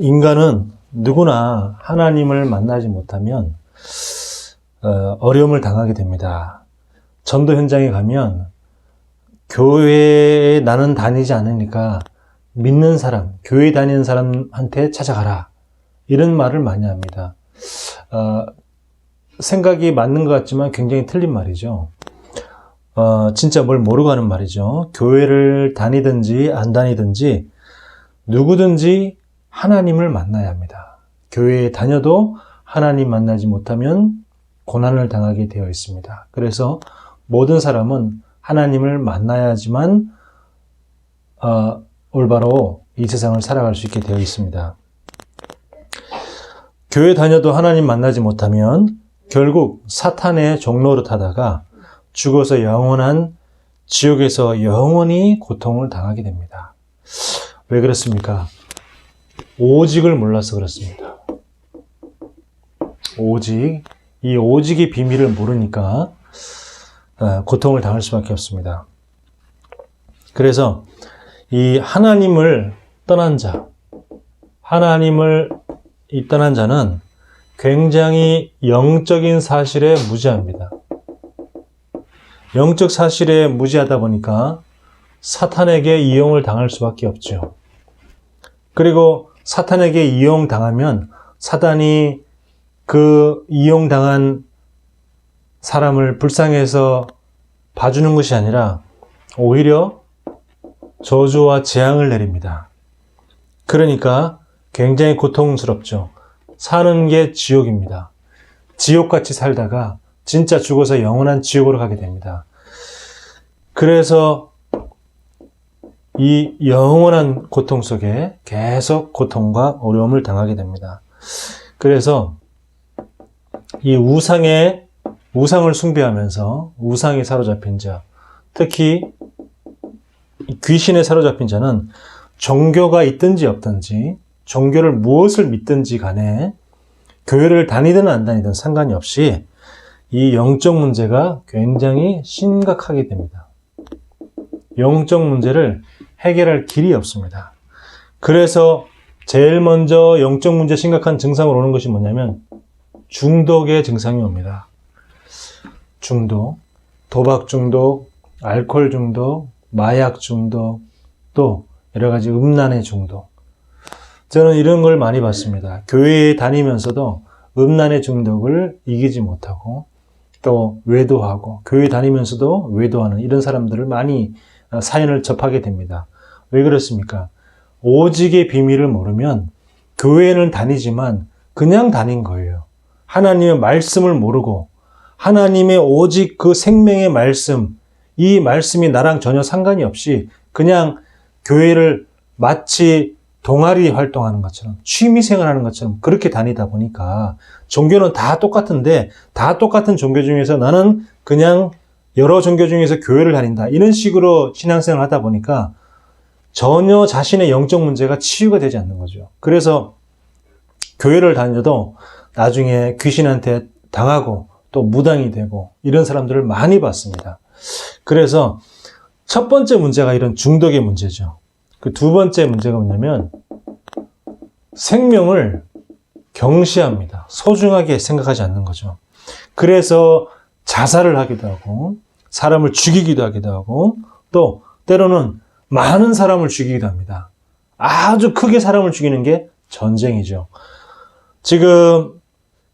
인간은 누구나 하나님을 만나지 못하면 어려움을 당하게 됩니다. 전도 현장에 가면 교회에 나는 다니지 않으니까 믿는 사람, 교회 다니는 사람한테 찾아가라. 이런 말을 많이 합니다. 생각이 맞는 것 같지만 굉장히 틀린 말이죠. 진짜 뭘 모르고 하는 말이죠. 교회를 다니든지 안 다니든지 누구든지 하나님을 만나야 합니다. 교회에 다녀도 하나님 만나지 못하면 고난을 당하게 되어 있습니다. 그래서 모든 사람은 하나님을 만나야지만 올바로 이 세상을 살아갈 수 있게 되어 있습니다. 교회 다녀도 하나님 만나지 못하면 결국 사탄의 종로를 타다가 죽어서 영원한 지옥에서 영원히 고통을 당하게 됩니다. 왜 그렇습니까? 오직을 몰라서 그렇습니다. 이 오직의 비밀을 모르니까 고통을 당할 수밖에 없습니다. 그래서 이 하나님을 떠난 자는 굉장히 영적인 사실에 무지합니다. 영적 사실에 무지하다 보니까 사탄에게 이용을 당할 수밖에 없죠. 그리고 사탄에게 이용당하면 사탄이 그 이용당한 사람을 불쌍해서 봐주는 것이 아니라 오히려 저주와 재앙을 내립니다. 그러니까 굉장히 고통스럽죠. 사는 게 지옥입니다. 지옥같이 살다가 진짜 죽어서 영원한 지옥으로 가게 됩니다. 그래서 이 영원한 고통 속에 계속 고통과 어려움을 당하게 됩니다. 그래서 이 우상을 숭배하면서 우상에 사로잡힌 자, 특히 귀신에 사로잡힌 자는 종교가 있든지 없든지 종교를 무엇을 믿든지 간에 교회를 다니든 안 다니든 상관이 없이 이 영적 문제가 굉장히 심각하게 됩니다. 영적 문제를 해결할 길이 없습니다. 그래서 제일 먼저 영적 문제 심각한 증상으로 오는 것이 뭐냐면 중독의 증상이 옵니다. 중독, 도박 중독, 알코올 중독, 마약 중독, 또 여러 가지 음란의 중독. 저는 이런 걸 많이 봤습니다. 교회에 다니면서도 음란의 중독을 이기지 못하고 또 외도하고 교회 다니면서도 외도하는 이런 사람들을 많이 사연을 접하게 됩니다. 왜 그렇습니까? 오직의 비밀을 모르면 교회는 다니지만 그냥 다닌 거예요. 하나님의 말씀을 모르고 하나님의 오직 그 생명의 말씀, 이 말씀이 나랑 전혀 상관이 없이 그냥 교회를 마치 동아리 활동하는 것처럼 취미생활하는 것처럼 그렇게 다니다 보니까 종교는 다 똑같은데 다 똑같은 종교 중에서 나는 그냥 여러 종교 중에서 교회를 다닌다. 이런 식으로 신앙생활을 하다 보니까 전혀 자신의 영적 문제가 치유가 되지 않는 거죠. 그래서 교회를 다녀도 나중에 귀신한테 당하고 또 무당이 되고 이런 사람들을 많이 봤습니다. 그래서 첫 번째 문제가 이런 중독의 문제죠. 그 두 번째 문제가 뭐냐면 생명을 경시합니다. 소중하게 생각하지 않는 거죠. 그래서 자살을 하기도 하고 사람을 죽이기도 하기도 하고 또 때로는 많은 사람을 죽이기도 합니다. 아주 크게 사람을 죽이는 게 전쟁이죠. 지금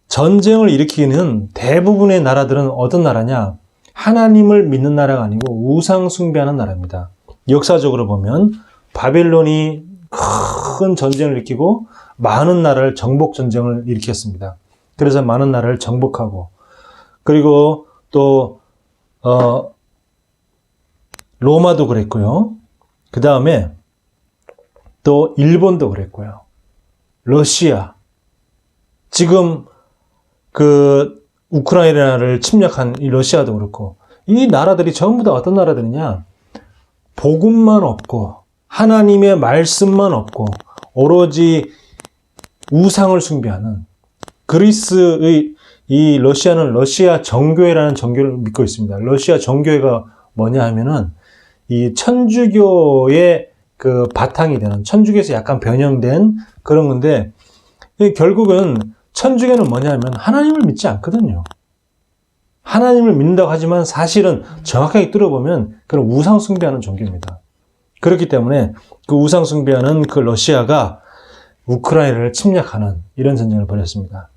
전쟁을 일으키는 대부분의 나라들은 어떤 나라냐? 하나님을 믿는 나라가 아니고 우상 숭배하는 나라입니다. 역사적으로 보면 바벨론이 큰 전쟁을 일으키고 많은 나라를 정복 전쟁을 일으켰습니다. 그래서 많은 나라를 정복하고 그리고 또 로마도 그랬고요. 그 다음에 또 일본도 그랬고요. 러시아 지금 그 우크라이나를 침략한 이 러시아도 그렇고 이 나라들이 전부 다 어떤 나라들이냐? 복음만 없고 하나님의 말씀만 없고 오로지 우상을 숭배하는 그리스의 이 러시아는 러시아 정교회라는 정교를 믿고 있습니다. 러시아 정교회가 뭐냐 하면은 이 천주교의 그 바탕이 되는, 천주교에서 약간 변형된 그런 건데, 결국은 천주교는 뭐냐면 하나님을 믿지 않거든요. 하나님을 믿는다고 하지만 사실은 정확하게 뚫어보면 그런 우상 숭배하는 종교입니다. 그렇기 때문에 그 우상 숭배하는 그 러시아가 우크라이나를 침략하는 이런 전쟁을 벌였습니다.